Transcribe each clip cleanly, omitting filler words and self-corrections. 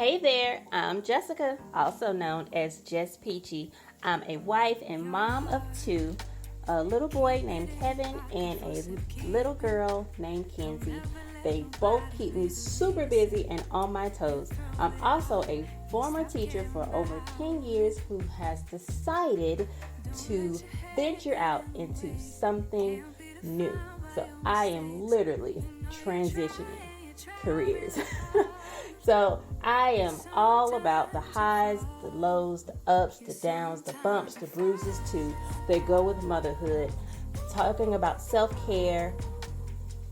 Hey there, I'm Jessica, also known as Jess Peachy. I'm a wife and mom of two, a little boy named Kevin and a little girl named Kenzie. They both keep me super busy and on my toes. I'm also a former teacher for over 10 years who has decided to venture out into something new. So I am literally transitioning careers. So I am all about the highs, the lows, the ups, the downs, the bumps, the bruises too. They go with motherhood. Talking about self-care,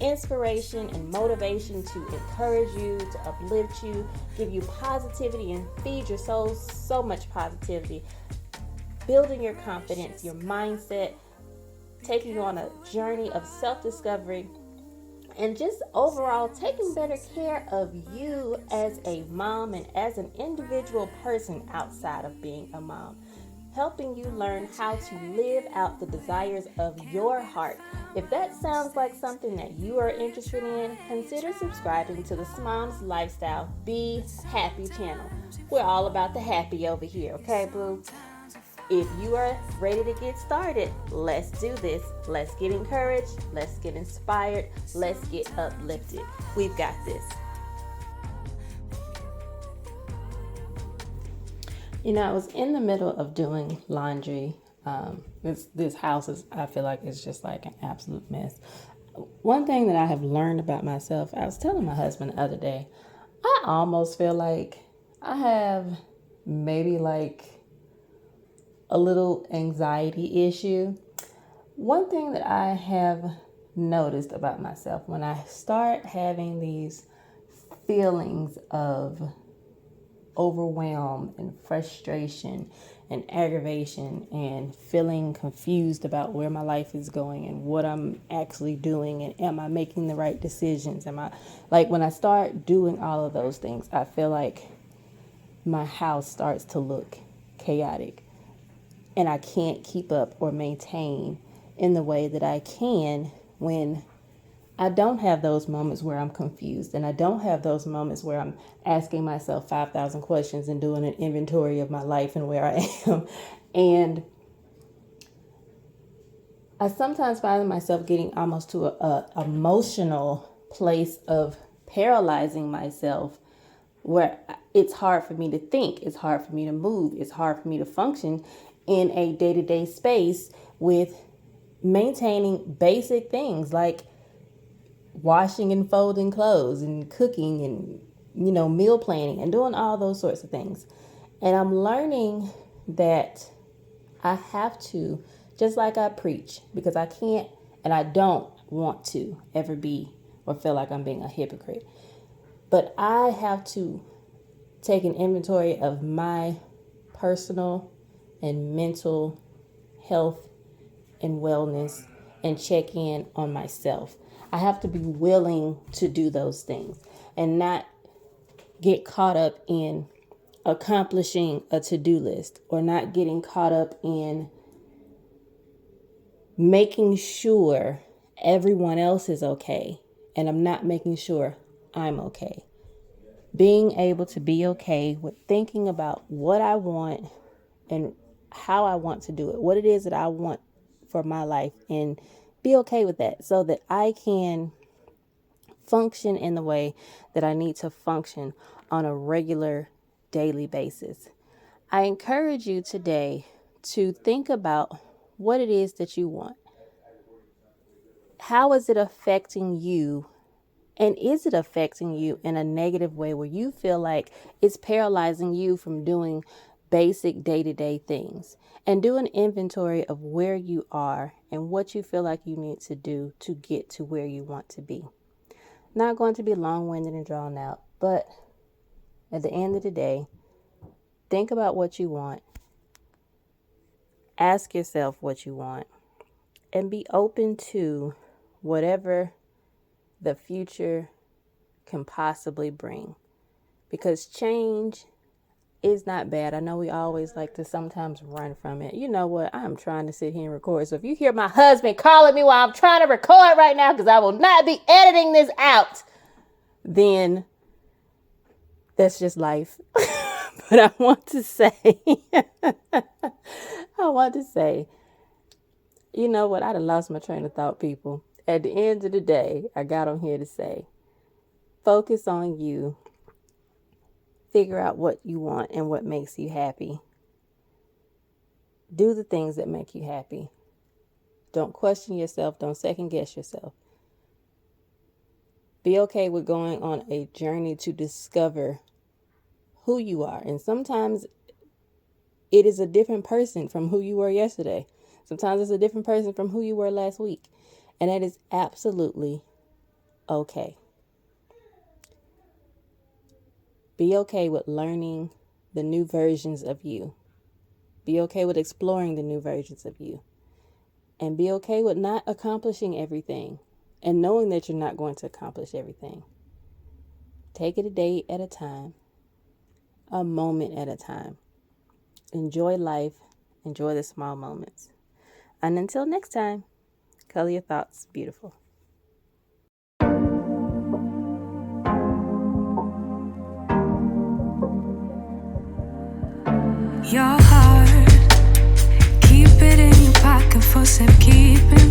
inspiration and motivation to encourage you, to uplift you, give you positivity and feed your soul so much positivity. Building your confidence, your mindset, taking you on a journey of self-discovery, and just overall taking better care of you as a mom and as an individual person outside of being a mom. Helping you learn how to live out the desires of your heart. If that sounds like something that you are interested in, consider subscribing to the Smom's Lifestyle Be Happy channel. We're all about the happy over here, okay, boo? If you are ready to get started, let's do this. Let's get encouraged. Let's get inspired. Let's get uplifted. We've got this. I was in the middle of doing laundry. This house I feel like it's just like an absolute mess. One thing that I have learned about myself, I was telling my husband the other day, I almost feel like I have maybe like a little anxiety issue. One thing that I have noticed about myself when I start having these feelings of overwhelm and frustration and aggravation and feeling confused about where my life is going and what I'm actually doing and am I making the right decisions? When I start doing all of those things, I feel like my house starts to look chaotic. And I can't keep up or maintain in the way that I can when I don't have those moments where I'm confused and I don't have those moments where I'm asking myself 5,000 questions and doing an inventory of my life and where I am. And I sometimes find myself getting almost to a emotional place of paralyzing myself where it's hard for me to think, it's hard for me to move, it's hard for me to function in a day-to-day space with maintaining basic things like washing and folding clothes and cooking and, meal planning and doing all those sorts of things. And I'm learning that I have to, just like I preach, because I can't and I don't want to ever be or feel like I'm being a hypocrite. But I have to take an inventory of my personal and mental health and wellness and check in on myself. I have to be willing to do those things and not get caught up in accomplishing a to-do list or not getting caught up in making sure everyone else is okay and I'm not making sure I'm okay. Being able to be okay with thinking about what I want and how I want to do it, what it is that I want for my life, and be okay with that so that I can function in the way that I need to function on a regular daily basis. I encourage you today to think about what it is that you want. How is it affecting you? And is it affecting you in a negative way where you feel like it's paralyzing you from doing basic day-to-day things? And do an inventory of where you are and what you feel like you need to do to get to where you want to be. Not going to be long-winded and drawn out, but at the end of the day, think about what you want. Ask yourself what you want and be open to whatever the future can possibly bring, because change is not bad. I know we always like to sometimes run from it. You know what? I'm trying to sit here and record. So if you hear my husband calling me while I'm trying to record right now, because I will not be editing this out, then That's just life. But I want to say, you know what? I done lost my train of thought, people. At the end of the day, I got on here to say, focus on you. Figure out what you want and what makes you happy. Do the things that make you happy. Don't question yourself. Don't second guess yourself. Be okay with going on a journey to discover who you are. And sometimes it is a different person from who you were yesterday. Sometimes it's a different person from who you were last week. And that is absolutely okay. Be okay with learning the new versions of you. Be okay with exploring the new versions of you. And be okay with not accomplishing everything and knowing that you're not going to accomplish everything. Take it a day at a time, a moment at a time. Enjoy life. Enjoy the small moments. And until next time, color your thoughts beautiful. Your heart, keep it in your pocket for safe keeping.